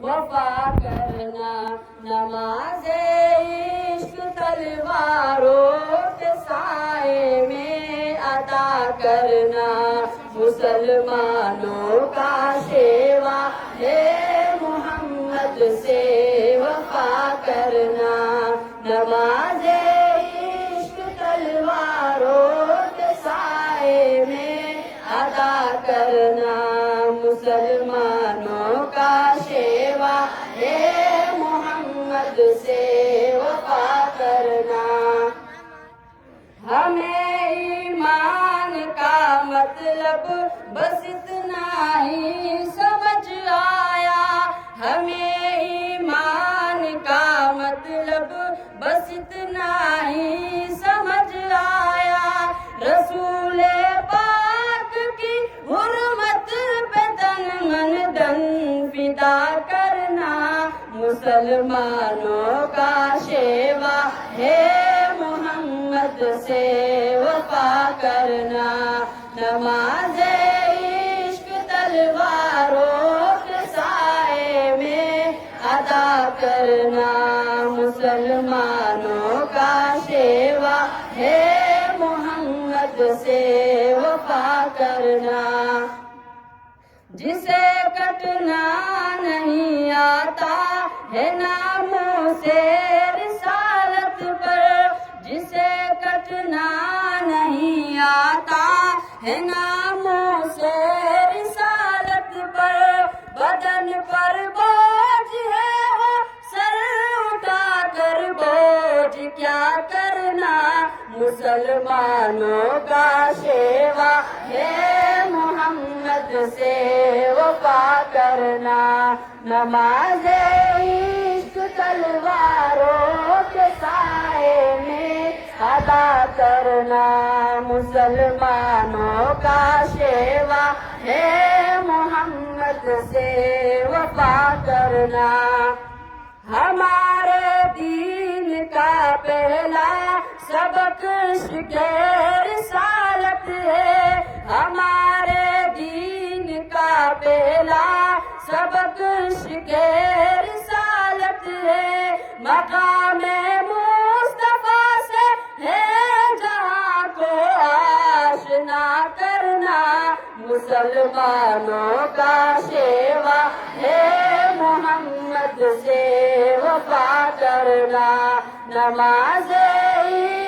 وفا کرنا، نماز عشق تلواروں کے سائے میں ادا کرنا، مسلمانوں کا شیوا ہے محمد سے وفا کرنا، نماز عشق تلواروں کے سائے میں ادا کرنا، مسلمانوں کا شیوا ہے محمد سے وفا کرنا۔ ہمیں ایمان کا مطلب بس اتنا ہی سمجھ آیا، ہمیں ایمان کا مطلب بس اتنا ہی سمجھ آیا، رسول پاک کی حرمت پہ تن من دن فدا کرنا، مسلمانوں کا شیوا ہے محمد سے وفا کرنا، نماز عشق تلواروں کے سائے میں ادا کرنا، مسلمانوں کا شیوا ہے محمد سے وفا کرنا، جسے کٹنا نہیں آتا ہے ناموں سے رسالت پر، جسے کٹنا نہیں آتا ہے ناموں سے رسالت پر، بدن پر بوجھ ہے وہ سر اٹھا کر بوجھ کیا کرنا، مسلمانوں کا شیوا ہے محمد سے وفا کرنا، نماز عشق تلواروں کے سائے میں ادا کرنا، مسلمانوں کا شیوا ہے محمد سے وفا کرنا، ہمارے دین کا پہلا سبق عشق رسالت ہے، ہمارے دین کا پہلا سبق عشق رسالت ہے، مقام مصطفیٰ سے ہے جہاں کو آشنا کرنا، مسلمانوں کا شیوا ہے محمد سے وفا کرنا، نماز